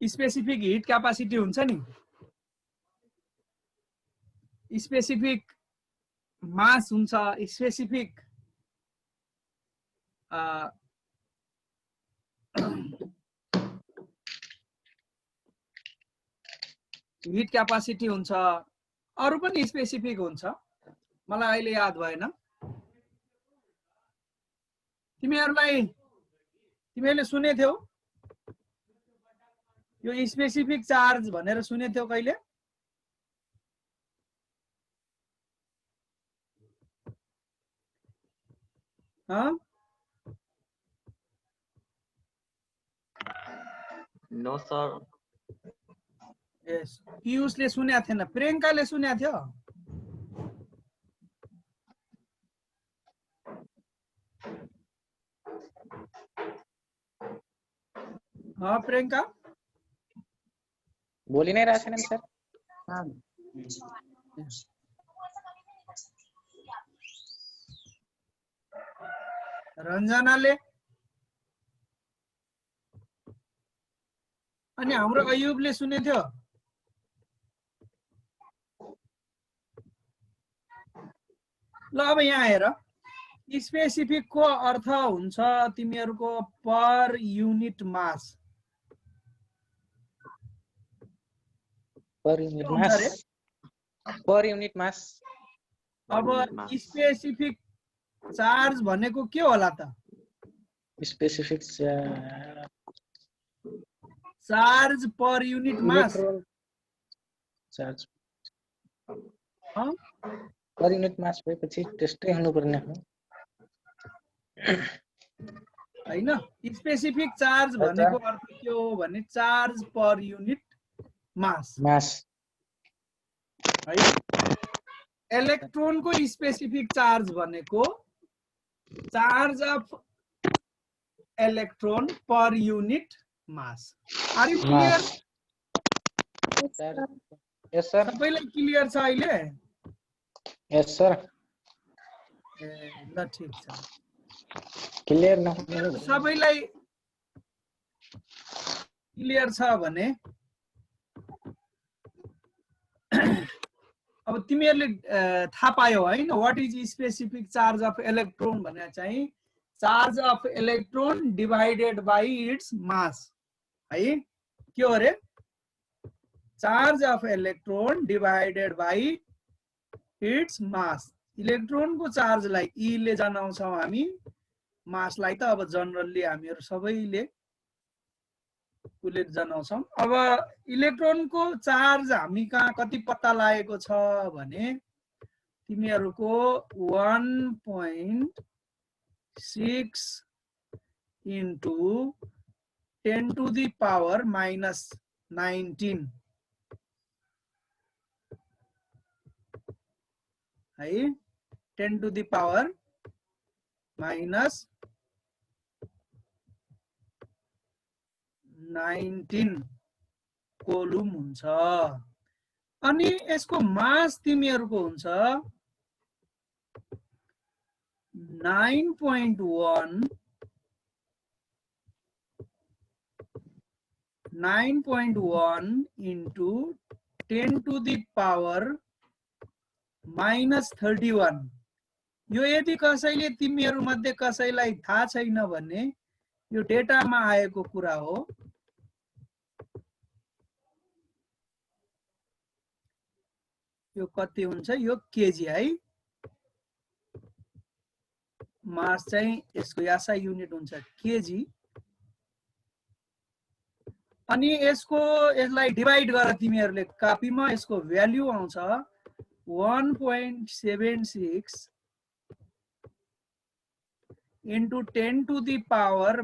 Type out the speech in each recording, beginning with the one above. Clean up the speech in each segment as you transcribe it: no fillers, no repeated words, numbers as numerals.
Specific heat capacity हुन्छ नि, specific मास हुन्छ, स्पेसिफिक हिट क्यापासिटी हुन्छ, अरु पनि स्पेसिफिक हुन्छ, मलाई अहिले याद भएन। तिमीहरूले सुनेथ्यौ यो स्पेसिफिक चार्ज भनेर सुनेथ्यौ कहिले? No sir. यस, पीयूषले सुनेको थिएन, प्रियंकाले सुनेको थियो? प्रियंका बोली नहीं रहा था सर। रञ्जनाले अनि हाम्रो अयुबले सुनेथ्यो? ल अब यहाँ हेर, स्पेसिफिक को अर्थ हुन्छ तिमीहरुको पर युनिट मास। पर युनिट मास। अब स्पेसिफिक चार्ज भनेको के होला त? स्पेसिफिक चार्ज पर युनिट मास। चार्ज पर युनिट मास भएपछि त्यस्तै हुनुपर्ने हो हैन? स्पेसिफिक चार्ज भनेको अर्थ के हो भने चार्ज पर युनिट मास है। इलेक्ट्रोनको स्पेसिफिक चार्ज भनेको charge of electron per unit mass. Are you clear? Yes sir. सबैलाई क्लियर छ अहिले? Yes sir. ल ठीक छ। क्लियर न सबैलाई क्लियर छ भने अब तिमीहरुले थाहा पायो हैन? What is specific charge of electron भने चाहिँ charge of electron divided by its mass है। के हो रे? Charge of electron divided by its mass. Electron को चार्ज लाई ई ले जनाउँछौं हामी, मास लाई त अब जनरली हामीहरु सबैले उले जनाउँछौं। अब इलेक्ट्रोन को चार्ज हामी कहाँ कति पत्ता लागेको छ भने तिमीहरुको 1.6 into 10 to the power minus 19 है। 10 to the power minus 19 column हुन्छ। अनि यसको मास तिमीहरुको हुन्छ 9.1 into 10 to the power minus 31। यो यदि कसैले तिमीहरु मध्ये कसैलाई थाहा छैन भने यो डेटामा आएको कुरा हो। यो कति हुन्छ? यो केजी है। मास चाहिँ यसको एसआई युनिट हुन्छ केजी। अनि यसलाई डिवाइड गर तिमीहरुले कपीमा, यसको भ्यालु आउँछ 1.76 into 10 to the power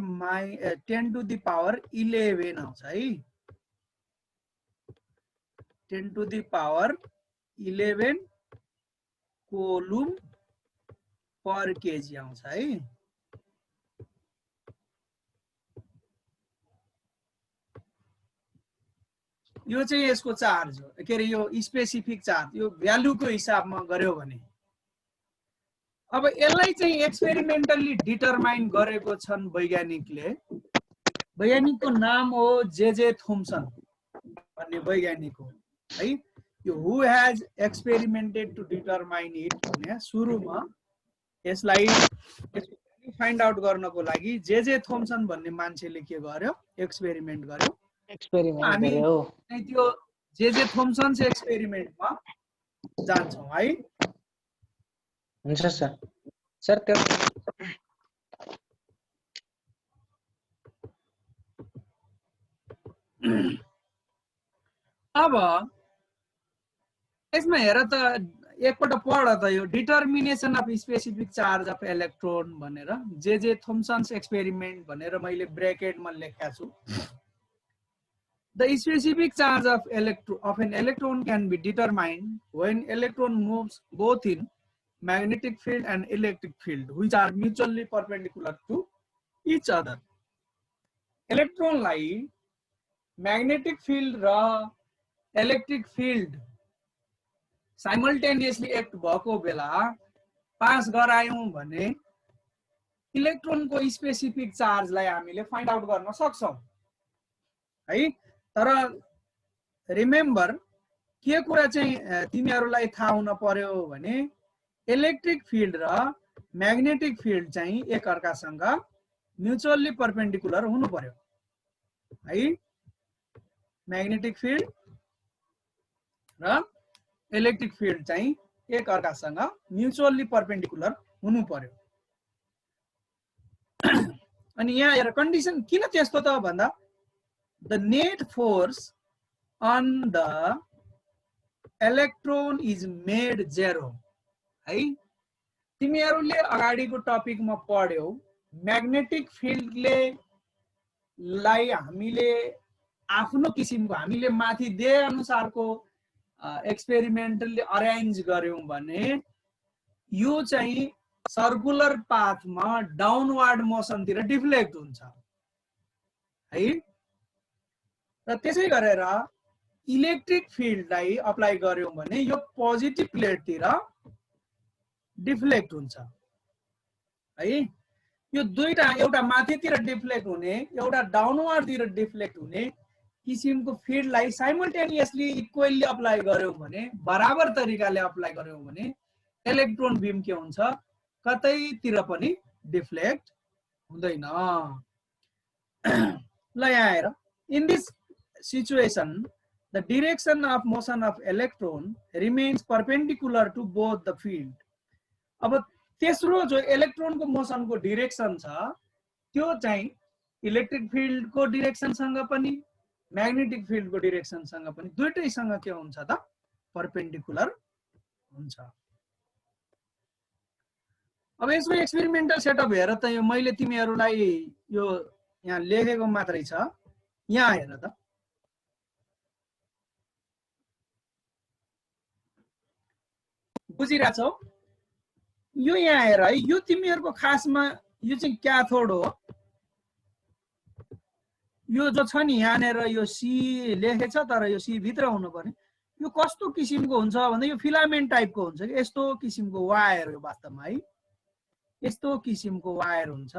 11 आउँछ है। 10 to the power 11 column per KG आउँछ है। यो चाहिँ यसको चार्ज हो, के रे यो स्पेसिफिक चार्ज, यो भ्यालुको हिसाबमा गर्यो भने। अब यसलाई चाहिँ एक्सपेरिमेन्टली डिटरमाइन गरेको छन् वैज्ञानिकले। वैज्ञानिकको नाम हो जे थोम्सन भन्ने वैज्ञानिक हो है। यो who has experimented to determine it भने सुरुमा यसलाई फाइन्ड आउट गर्नको लागि जे थोम्सन भन्ने मान्छेले के गर्यो, एक्सपेरिमेन्ट गर्यो। एक्सपेरिमेन्ट हामी गर्यो। त्यो जे थोम्सन एक्सपेरिमेन्टमा जान्छौँ है। हुन्छ सर। सर त्यो अब यसमा हेर त एकपल्ट पढ त यो determination of specific charge of electron भनेर जे थोम्सन्स एक्सपेरिमेन्ट भनेर मैले ब्रेकेटमा लेखेको छु। The specific charge of an electron can be determined when electron moves both in magnetic field and electric field, which are mutually perpendicular to each other. Electron लाई magnetic field र electric field simultaneously act भएको बेला pass गरायौं भने इलेक्ट्रोनको specific चार्जलाई हामीले find out गर्न सक्छौं है। तर रिमेम्बर के कुरा चाहिँ तिमीहरूलाई थाहा हुन पर्यो भने इलेक्ट्रिक फिल्ड र म्याग्नेटिक फिल्ड चाहिँ एकअर्कासँग म्युचुअली परपेन्डिकुलर हुनु पर्यो है। म्याग्नेटिक फिल्ड र इलेक्ट्रिक फिल्ड चाहिँ एकअर्कासँग म्युचुअली परपेन्डिकुलर हुनु पर्यो। अनि यहाँ हेर कन्डिसन किन त्यस्तो त भन्दा the net force on the electron is made zero है। तिमीहरूले अगाडिको टपिकमा पढ्यौ म्याग्नेटिक फिल्डले लाई हामीले आफ्नो किसिमको हामीले माथि दे अनुसारको एक्सपेरिमेन्टली अरेन्ज गर्यौं भने यो चाहिँ सर्कुलर पाथमा डाउनवर्ड मोसनतिर डिफ्लेक्ट हुन्छ है। र त्यसै गरेर इलेक्ट्रिक फिल्डलाई अप्लाई गर्यौं भने यो पोजिटिभ प्लेटतिर डिफ्लेक्ट हुन्छ है। यो दुईटा एउटा माथितिर डिफ्लेक्ट हुने एउटा डाउनवर्डतिर डिफ्लेक्ट हुने किसिमको फिल्डलाई साइमल्टेनियसली इक्वली अप्लाई गर्यौं भने बराबर तरिकाले अप्लाई गर्यौं भने इलेक्ट्रोन बीम के हुन्छ कतैतिर पनि डिफ्लेक्ट हुँदैन। ल यहाँ हेर in this situation the direction of motion of electron remains perpendicular to both the field। अब तेस्रो जो इलेक्ट्रोनको मोसनको डिरेक्सन छ त्यो चाहिँ इलेक्ट्रिक फिल्डको डिरेक्सनसँग पनि म्याग्नेटिक फिल्डको डिरेक्सनसँग पनि दुईटैसँग के हुन्छ त परपेन्डिकुलर हुन्छ। अब यसको एक्सपेरिमेन्टल सेटअप हेर त यो मैले तिमीहरूलाई यो यहाँ लेखेको मात्रै छ। यहाँ हेर त बुझिरहेछौ यो यहाँ हेर है। यो तिमीहरूको खासमा यो चाहिँ क्याथोड हो। यो जो छ नि यहाँनेर यो सी लेखेछ तर यो सी भित्र हुनु पर्ने। यो कस्तो किसिमको हुन्छ भन्दा यो फिलामेन्ट टाइपको हुन्छ कि यस्तो किसिमको वायर हो वास्तवमा है। यस्तो किसिमको वायर हुन्छ।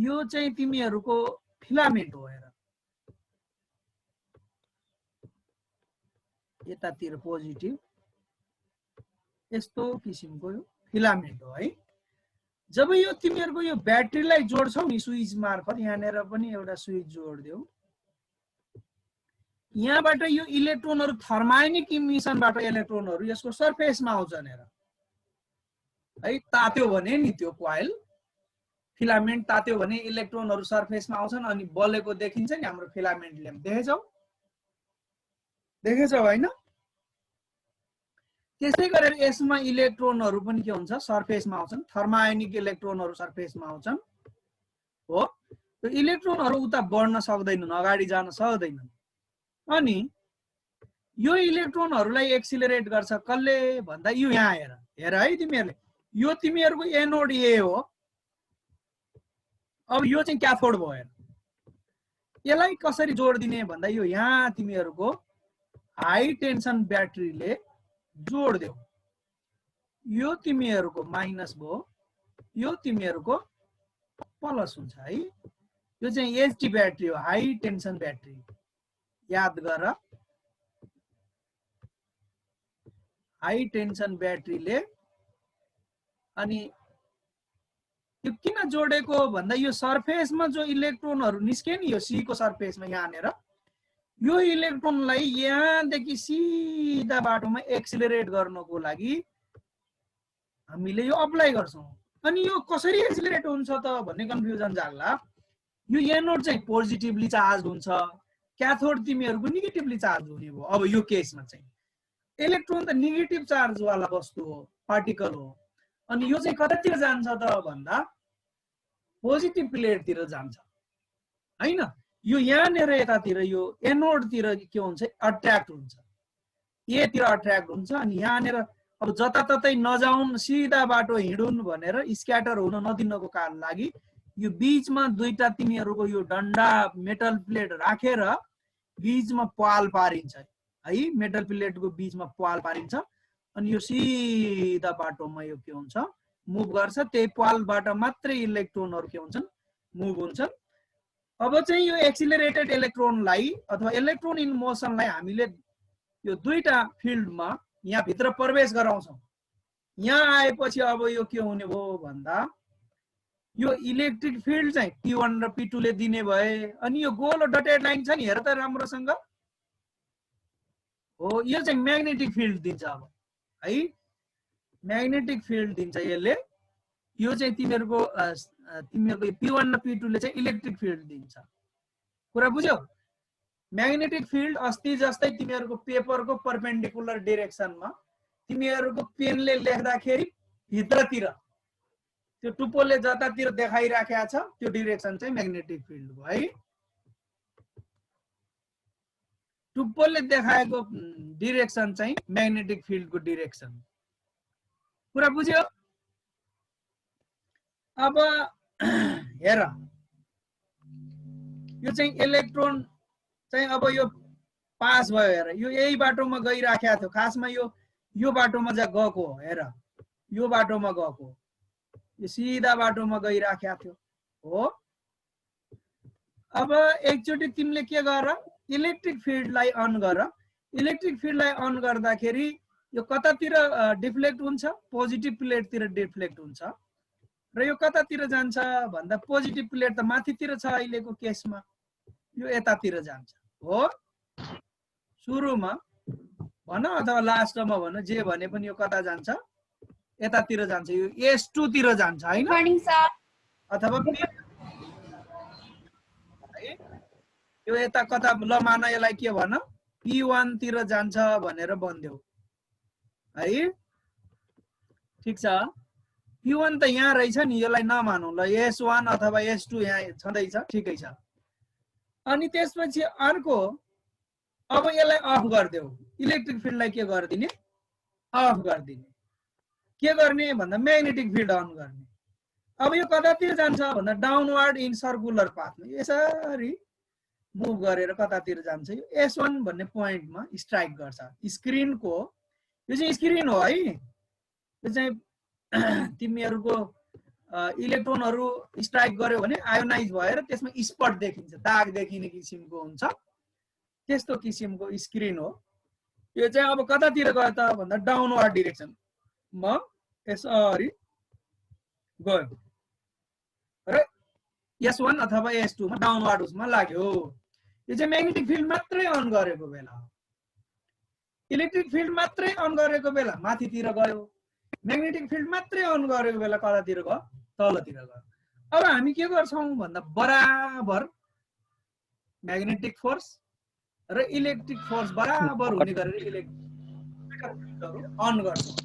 यो चाहिँ तिमीहरूको फिलामेन्ट हो हेर। यतातिर पोजिटिभ यस्तो किसिमको यो फिलामेन्ट हो है। जब यो तिमीहरूको यो ब्याट्रीलाई जोड्छौ नि स्विच मार्फत यहाँनेर पनि एउटा स्विच जोड्दियौ यहाँबाट यो इलेक्ट्रोनहरु थर्मायोनिक इमिसनबाट इलेक्ट्रोनहरु यसको सरफेसमा आउँछन् हेर है। तात्यो भने नि त्यो कोइल फिलामेन्ट तात्यो भने इलेक्ट्रोनहरु सरफेसमा आउँछन् अनि बलेको देखिन्छ नि हाम्रो फिलामेन्ट ल्याम्प देखेछौ हैन। त्यसै गरेर यसमा इलेक्ट्रोनहरु पनि के हुन्छ सरफेसमा आउँछन्। थर्मायोनिक इलेक्ट्रोनहरु सरफेसमा आउँछन् हो। त्यो इलेक्ट्रोनहरु उता बढ्न सक्दैनन् अगाडि जान सक्दैनन्। अनि यो इलेक्ट्रोनहरुलाई एक्सिलरेट गर्छ कसले भन्दा यो यहाँ हेर हेर है तिमीहरुले यो तिमीहरुको एनोड ए हो। अब यो चाहिँ क्याथोड भयो हेर। यसलाई कसरी जोड दिने भन्दा यो यहाँ तिमीहरुको हाई टेन्सन ब्याट्रीले जोड देऊ। यो तिमीहरुको माइनस भयो यो तिमीहरुको प्लस हुन्छ है। यो चाहिँ एचटी ब्याट्री हो, हाई टेन्सन ब्याट्री, याद गर। हाई टेन्सन ब्याट्रीले अनि यो किन जोडेको भन्दा यो सर्फेसमा जो इलेक्ट्रोनहरू निस्के नि यो सी को सर्फेसमा यहाँनेर यो इलेक्ट्रोनलाई यहाँदेखि सिधा बाटोमा एक्सिलरेट गर्नको लागि हामीले यो अप्लाई गर्छौं। अनि यो कसरी एक्सिलरेट हुन्छ त भन्ने कन्फ्युजन जाग्ला। यो एनोड चाहिँ पोजिटिभली चार्ज हुन्छ, क्याथोड तिमीहरूको नेगेटिभली चार्ज हुने भयो। अब यो केसमा चाहिँ इलेक्ट्रोन त नेगेटिभ चार्ज वाला वस्तु हो, पार्टिकल हो। अनि यो चाहिँ कतातिर जान्छ त भन्दा पोजिटिभ प्लेटतिर जान्छ हैन। यो यहाँनेर यतातिर यो एनोडतिर के हुन्छ, अट्र्याक्ट हुन्छ, एतिर अट्र्याक्ट हुन्छ। अनि यहाँनेर अब जताततै नजाउन्, सिधा बाटो हिँडुन् भनेर स्क्याटर हुन नदिनको कारण लागि यो बीचमा दुईटा तिमीहरूको यो डन्डा मेटल प्लेट राखेर बीचमा पाल पारिन्छ है। मेटल प्लेटको बीचमा पाल पारिन्छ अनि यो सिधा बाटोमा यो के हुन्छ, मुभ गर्छ। त्यही पालबाट मात्रै इलेक्ट्रोनहरू के हुन्छन्, मुभ हुन्छन्। अब चाहिँ यो एक्सिलरेटेड इलेक्ट्रोनलाई अथवा इलेक्ट्रोन इन मोसनलाई हामीले यो दुईटा फिल्डमा यहाँ भित्र प्रवेश गराउँछौं। यहाँ आएपछि अब यो के हुने भयो भन्दा यो इलेक्ट्रिक फिल्ड चाहिँ P1 र P2 ले दिने भए। अनि यो गोलो डटेड लाइन छ नि, हेर त राम्रोसँग हो, यो चाहिँ म्याग्नेटिक फिल्ड दिन्छ। अब है म्याग्नेटिक फिल्ड दिन्छ यसले। यो चाहिँ तिमीहरूको P1 र P2 ले चाहिँ इलेक्ट्रिक फिल्ड दिन्छ। कुरा बुझ्यौ? म्याग्नेटिक फिल्ड अस्ति जस्तै तिमीहरूको पेपरको परपेन्डिकुलर डाइरेक्सनमा तिमीहरूको पेनले लेख्दाखेरि भित्रतिर त्यो टुप्पोले जतातिर देखाइराखेको छ त्यो डाइरेक्सन चाहिँ म्याग्नेटिक फिल्ड हो है। टुप्पोले देखाएको डाइरेक्सन चाहिँ म्याग्नेटिक फिल्डको डाइरेक्सन। कुरा बुझ्यो? अब हेर यो चाहिँ इलेक्ट्रोन चाहिँ अब यो पास भयो। हेर यो यही बाटोमा गइराखेको थियो, खासमा यो बाटोमा चाहिँ गएको हो। हेर यो बाटोमा गएको, यो सिधा बाटोमा गइराखेको थियो हो। अब एकचोटि तिमीले के गर, इलेक्ट्रिक फिल्डलाई अन गर। इलेक्ट्रिक फिल्डलाई अन गर्दाखेरि यो कतातिर डिफ्लेक्ट हुन्छ, पोजिटिभ प्लेटतिर डिफ्लेक्ट हुन्छ। र यो कतातिर जान्छ भन्दा पोजिटिभ प्लेट त माथितिर छ अहिलेको केसमा, यो यतातिर जान्छ हो। सुरुमा भन अथवा लास्टमा भन, जे भने पनि यो कता जान्छ, यतातिर जान्छ। यो S2 तिर जान्छ हैन, अथवा यो यता कता ल मान यसलाई के भन, P1 तिर जान्छ भनेर भन्देऊ है। ठीक छ, P1 त यहाँ रहेछ नि, यसलाई नमानौ ल, S1 अथवा S2 यहाँ छँदैछ, ठिकै छ। अनि त्यसपछि अर्को अब यसलाई अफ गरिदेऊ। इलेक्ट्रिक फिल्डलाई के गर्दिने, अफ गरिदिने। के गर्ने भन्दा म्याग्नेटिक फिल्ड अन गर्ने। अब यो कतातिर जान्छ भन्दा डाउनवर्ड इन सर्कुलर पाथमा यसरी मुभ गरेर कतातिर जान्छ, यो S1 भन्ने पोइन्टमा स्ट्राइक गर्छ। स्क्रिनको यो चाहिँ स्क्रिन हो है। यो चाहिँ तिमीहरूको इलेक्ट्रोनहरू स्ट्राइक गर्यो भने आयोनाइज भएर त्यसमा स्पट देखिन्छ, दाग देखिने किसिमको हुन्छ, त्यस्तो किसिमको स्क्रिन हो। यो चाहिँ अब कतातिर गयो त भन्दा डाउनवर्ड डाइरेक्सन म यसरी गयो र S1 अथवा S2 मा डाउनवर्ड उसमा लाग्यो। यो चाहिँ म्याग्नेटिक फिल्ड मात्रै अन गरेको बेला, इलेक्ट्रिक फिल्ड मात्रै अन गरेको बेला माथितिर गयो, म्याग्नेटिक फिल्ड मात्रै अन गरेको बेला कतातिर गयो, तलतिर गयो। अब हामी के गर्छौं भन्दा बराबर म्याग्नेटिक फोर्स र इलेक्ट्रिक फोर्स बराबर हुने गरेर इलेक्ट्रिक अन गर्छौं।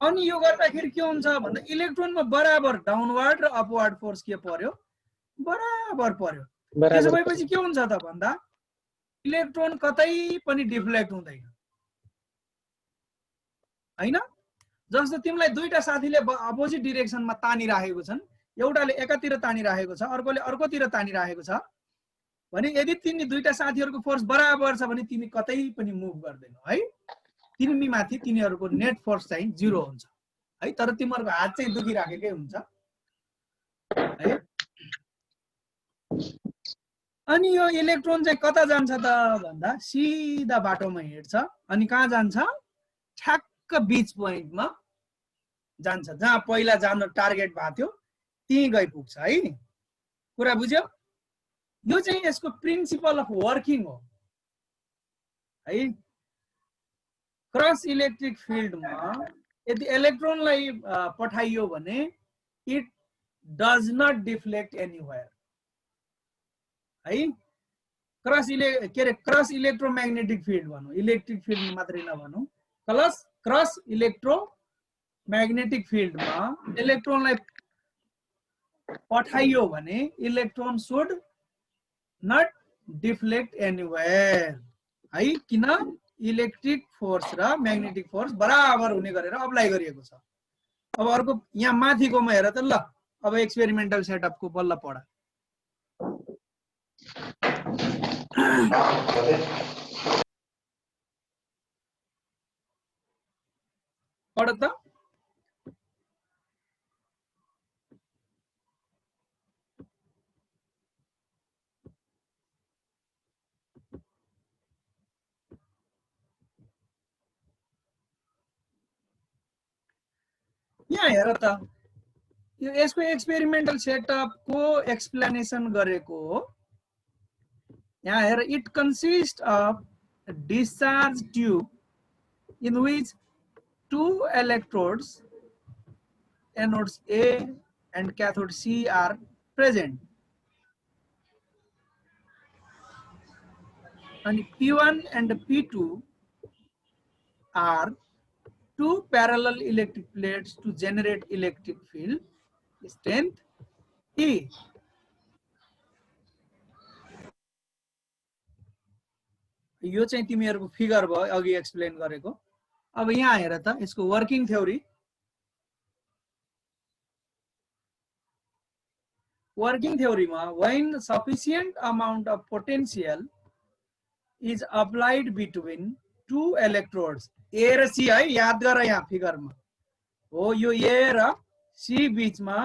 अनि यो गर्दाखेरि के हुन्छ भन्दा इलेक्ट्रोनमा बराबर डाउनवर्ड र अपवर्ड फोर्स के पर्यो, बराबर पर्यो। त्यसो भएपछि के हुन्छ त भन्दा इलेक्ट्रोन कतै पनि डिफ्लेक्ट हुँदैन हैन। जस्तो तिमीलाई दुईटा साथीले अपोजिट डाइरेक्सनमा तानिराखेको छन्, एउटाले एकातिर तानिराखेको छ, अर्कोले अर्कोतिर तानिराखेको छ भने यदि तिमी दुईटा साथीहरूको फोर्स बराबर छ भने तिमी कतै पनि मुभ गर्दैनौ है। तिमी माथि तिनीहरूको नेट फोर्स चाहिँ 0 हुन्छ है। तर तिमीहरूको हात चाहिँ दुखिराखेकै हुन्छ है। अनि यो इलेक्ट्रोन चाहिँ कता जान्छ त भन्दा सिधा बाटोमा हिँड्छ अनि कहाँ जान्छ ठ्याक्क बीच पोइन्टमा जान्छ जहाँ पहिला जान टार्गेट भएको थियो त्यही गइपुग्छ है कुरा बुझ्यो यो चाहिँ यसको प्रिन्सिपल अफ वर्किङ हो है क्रस इलेक्ट्रिक फिल्डमा यदि इलेक्ट्रोनलाई पठाइयो भने it does not deflect anywhere है क्रस इलेक्ट्रोम्याग्नेटिक फिल्ड भनौँ इलेक्ट्रिक फिल्ड मात्रै नभनौँ क्रस इलेक्ट्रोम्याग्नेटिक फिल्डमा इलेक्ट्रोनलाई पठाइयो भने electron should not deflect anywhere है किन इलेक्ट्रिक फोर्स र म्याग्नेटिक फोर्स बराबर हुने गरेर अप्लाई गरिएको छ अब अर्को यहाँ माथिकोमा हेर त ल अब एक्सपेरिमेन्टल सेटअपको बल्ल पढ पढ त यहाँ हेर त यो यसको एक्सपेरिमेन्टल सेटअपको एक्सप्लेनेसन गरेको हो यहाँ हेर it consist of discharge tube in which two electrodes anodes A and cathode C are present and P1 and P2 are two parallel electric plates to generate electric field strength E यो चाहिँ तिमीहरुको figure भयो अघि explain गरेको अब यहाँ हेर त यसको वर्किङ थ्योरी मा when sufficient amount of potential is applied between two electrodes A र C है याद गर यहाँ फिगरमा हो यो A र C बीचमा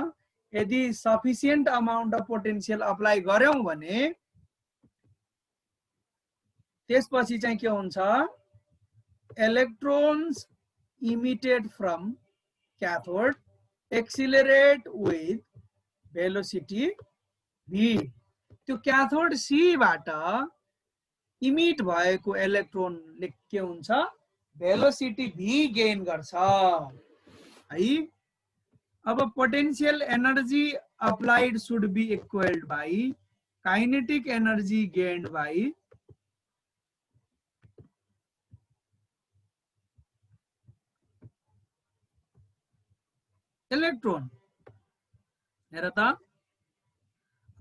यदि sufficient amount of potential apply गर्यौं भने त्यसपछि चाहिँ के हुन्छ electrons emitted from cathode accelerate with velocity v त्यो क्याथोड C बाट इमिट भएको इलेक्ट्रोनले के हुन्छ भेलोसिटी v गेन गर्छ है अब potential energy applied should be equalled by kinetic energy gained by electron हेर त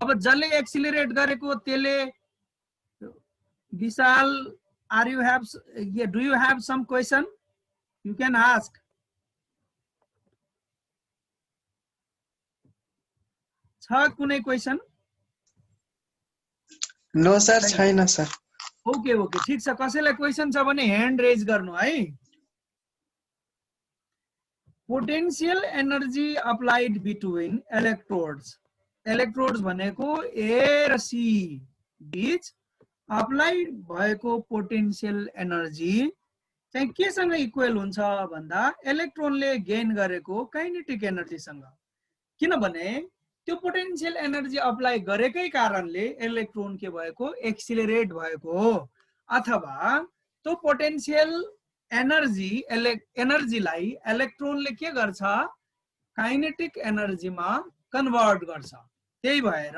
अब जसले एक्सिलरेट गरेको त्यसले Vishal are you have do you have some question you can ask छ कुनै क्वेशन नो सर छैन सर ओके ओके ठीक छ कसैलाई क्वेशन छ भने ह्यान्ड रेज गर्नु है potential energy applied between electrodes भनेको A र C बीच अप्लाइड भएको पोटेंशियल एनर्जी चाहिँ केसँग इक्वल हुन्छ भन्दा इलेक्ट्रोनले गेन गरेको काइनेटिक एनर्जी सँग किनभने त्यो पोटेंशियल एनर्जी अप्लाई गरेकै कारणले इलेक्ट्रोन के भएको एक्सिलरेट भएको हो अथवा त्यो पोटेंशियल एनर्जीलाई इलेक्ट्रोनले के गर्छ काइनेटिक एनर्जीमा कन्भर्ट गर्छ त्यही भएर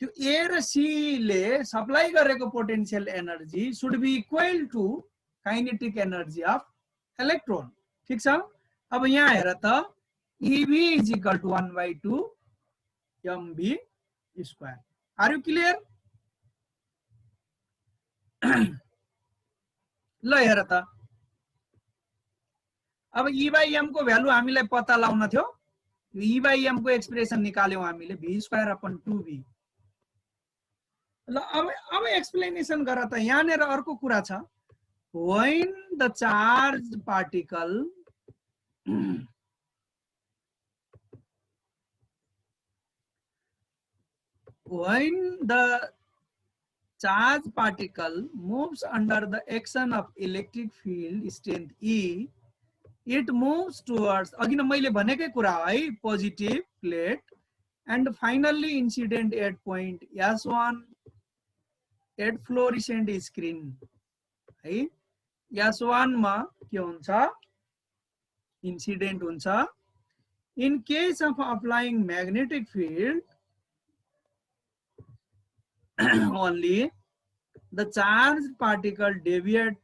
त्यो A र C ले सप्लाई गरेको potential energy should be equal to kinetic energy of electron ठीक छ अब यहाँ हेर त EV is equal to 1/2 mv square are you clear ल हेर त अब E/m को भ्यालु हामीलाई पत्ता लगाउन थियो E/m को एक्सप्रेसन निकाल्यौं हामीले v²/2v ल अब एक्सप्लेनेसन गर त यहाँनेर अर्को कुरा छ when the charged particle when the charge particle moves under the action of electric field strength E, it moves towards, अघि न मैले भनेकै कुरा है, positive plate and finally incident at point S1 at fluorescent screen है। S1 मा के हुन्छ, incident हुन्छ। In case of applying magnetic field only, the charged particle deviate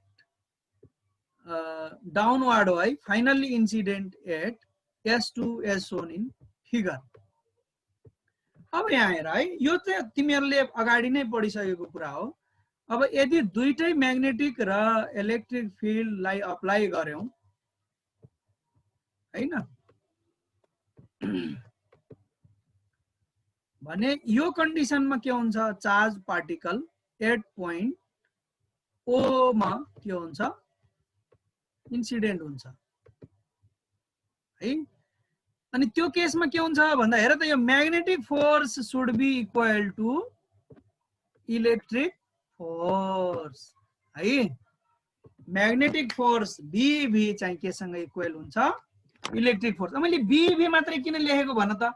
downward है, finally incident at S2 as shown in figure। अब यहाँ हेर है, यो चाहिँ तिमीहरूले अगाडि नै पढिसकेको कुरा हो। अब यदि दुईटै म्याग्नेटिक र इलेक्ट्रिक फिल्डलाई अप्लाई गर्यौं हैन भने यो कन्डिसनमा के हुन्छ, चार्ज पार्टिकल एट पोइन्ट ओ मा के हुन्छ, इन्सिडेन्ट हुन्छ है। अनि त्यो केसमा के हुन्छ भन्दा हेर त, यो magnetic force should be equal to electric force है। म्याग्नेटिक फोर्स बीभी चाहिँ केसँग इक्वल हुन्छ, इलेक्ट्रिक फोर्स। अब मैले बीभी मात्रै किन लेखेको भन त,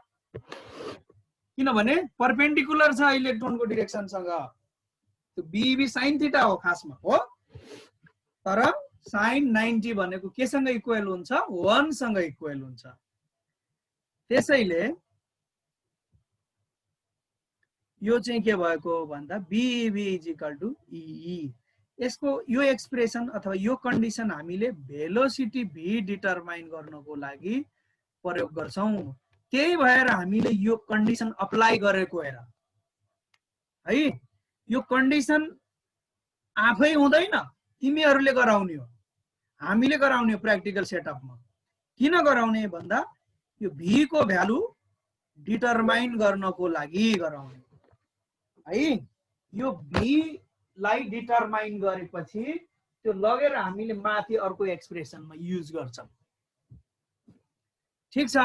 किनभने परपेन्डिकुलर छ इलेक्ट्रोनको डिरेक्सनसँग। त्यो बीभी साइन थीटा हो खासमा हो, तर साइन 90 भनेको केसँग इक्वल हुन्छ, 1 सँग इक्वल हुन्छ। त्यसैले यो चाहिँ के भएको भन्दा बीभी इज इक्वल टु ई। यसको यो एक्सप्रेसन अथवा यो कन्डिसन हामीले भेलोसिटी भी डिटरमाइन गर्नको लागि प्रयोग गर्छौं। त्यही भएर हामीले यो कन्डिसन अप्लाई गरेको हेर है। यो कन्डिसन आफै हुँदैन, तिमीहरूले गराउने हो, हामीले गराउने हो प्र्याक्टिकल सेटअपमा। किन गराउने भन्दा यो भी को भ्यालु डिटरमाइन गर्नको लागि गराउने है। यो भी लाई डिटरमाइन गरेपछि त्यो लगेर हामीले माथि अर्को एक्सप्रेसनमा युज गर्छौं। ठीक छ।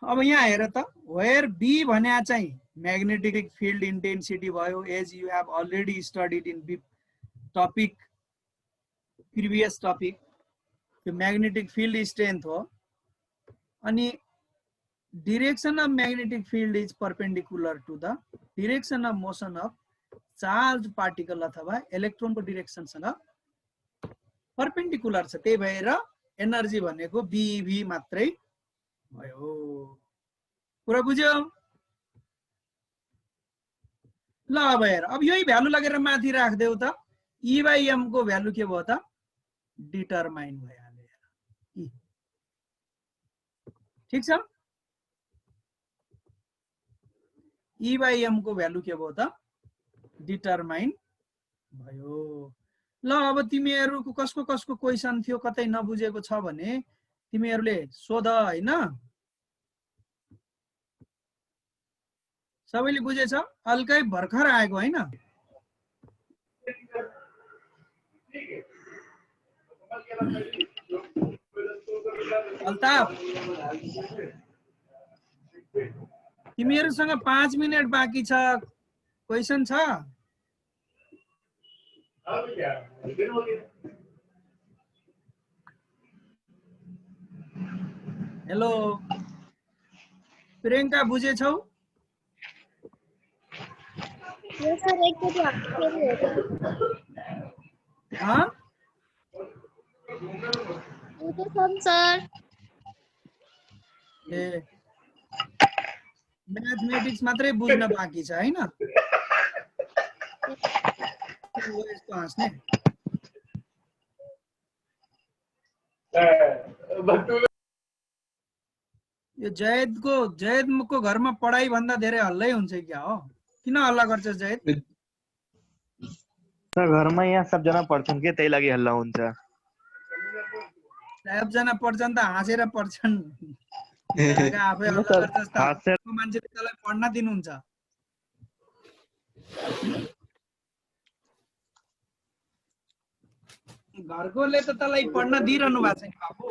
अब यहाँ हेर त, वेयर बी भन्या चाहिँ म्याग्नेटिक फिल्ड इन्टेन्सिटी भयो, as you have already studied in topic, previous topic. यो म्याग्नेटिक फिल्ड स्ट्रेन्थ हो। अनि direction of magnetic field is perpendicular to the direction of motion of charged particle अथवा इलेक्ट्रोनको direction सँग perpendicular छ। त्यही भएर energy भनेको बीभी मात्रै भयो। कुरा बुझ्यौ? ल अब हेर, अब यही भ्यालु लगेर माथि राख्देऊ त, ई बाइ एम को भ्यालु के भयो त, डिटरमाइन भइहाल्यो। ठीक छ। ई बाई एम को भ्यालु के भयो त, डिटरमाइन भयो। ल अब तिमीहरूको कसको कसको क्वेशन थियो, कतै नबुझेको छ भने तिमीहरूले सोध हैन। सबैले बुझेछ? हल्कै भर्खर आएको हैन? अल्ताफ, तिमीहरूसँग 5 मिनट बाँकी छ, क्वेशन छ? हेलो प्रियंका, बुझेछौ? सर ए मैथमेटिक्स मात्रै बुझ्न बाँकी छ हैन? यस्तो हाँस्ने। यो जयदको घरमा पढाइ भन्दा धेरै हल्लै हुन्छ क्या हो? किन हल्ला गर्छस् जयद? सर घरमा यहाँ सबजना पढ्छन् के, त्यही लागि हल्ला हुन्छ। सबजना पढ्छन् त हाँसेर पढ्छन्। आफै हल्ला गर्छस् त मान्छेले तँलाई पढ्न दिनुहुन्छ। घरकोले त तँलाई पढ्न दिइरहनु भएको छैन बाबु।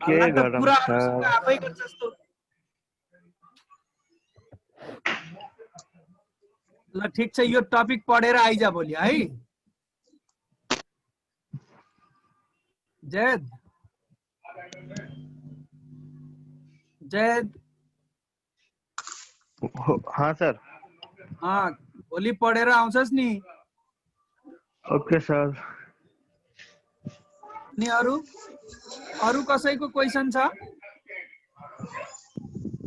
के गरौँ सर? आफै गर्छस् त। ल ठिक छ, यो टपिक पढेर आइज भोलि है। जयद जयद हाँ सर। हाँ, भोलि पढेर आउँछस् नि। Okay sir. नि अरु अरु कसैको क्वेशन छ?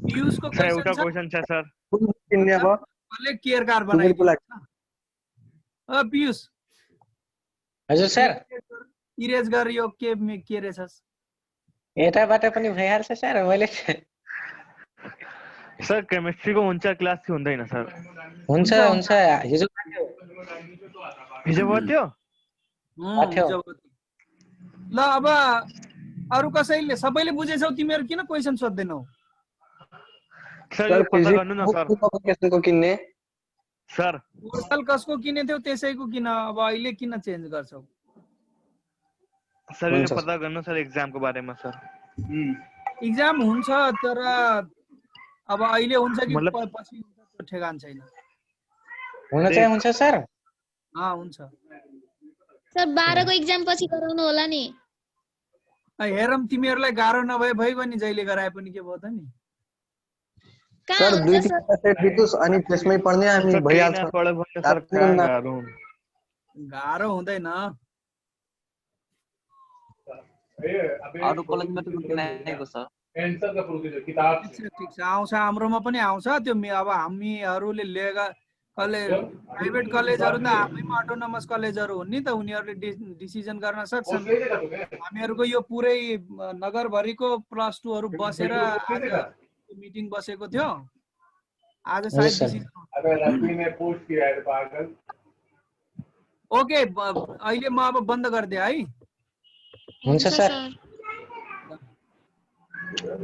पियुषको सर क्वेशन एउटा छ? क्वेशन छ सर। किन्ने भयो कसले केयर कार्ड सुनिलको बनाइदिन्छ? लागि पियुष हजुर सर, इरेज गर यो के रहेछस्? यताबाट पनि भइहाल्छ सर। मैले सर केमिस्ट्रीको हुन्छ क्लास कि हुँदैन सर? हुन्छ हुन्छ। हुन्छ हिजो हिजो भयो त्यो? पाठ्यो। ल अब अरु कसैले, सबैले बुझेछौ? तिमीहरु किन क्वेशन सोध्दैनौ? सर सर यो पत्ता फिजिक्स गर्नु न सर। बुक कसको किन्ने? सर कोर्सल कसको किने थियौ त्यसैको किन, अब अहिले किन चेन्ज गर्छौ? सर यो हुन्छ पत्ता गर्नु सर एक्जामको बारेमा सर। इक्जाम हुन्छ तर अब अहिले हुन्छ कि मतलब पछि हुन्छ त्यो ठेगान छैन। हुन चाहिँ हुन्छ सर। हुन्छ। सर 12 को एग्जाम पछि गराउनु होला नि। हेरौँ, तिमीहरूलाई गाह्रो नभए भइगयो नि, जहिले गराए पनि के भयो त नि। कहाँ सर हुन्छ 2-3 सर? सेट दिनुस् अनि त्यसमै पढ्ने हामी सर केही भइहाल्छ। नपढ्यो भने सर कहाँ गाह्रो हुन्छ? गाह्रो हुँदैन। अरू कलेजमा त किनाएको छ। ठिक छ, आउँछ, हाम्रोमा पनि आउँछ त्यो। अब हामीहरूले लिएका प्राइभेट कलेजहरू त हाम्रैमा अटोनोमस कलेजहरू हुन् नि त, उनीहरूले डिसिजन गर्न सक्छन्। हामीहरूको यो पुरै नगरभरिको +2हरू बसेर आज मिटिङ बसेको थियो। आज सायद सर। Decision okay. अहिले म अब बन्द गरिदिएँ है। हुन्छ सर। सर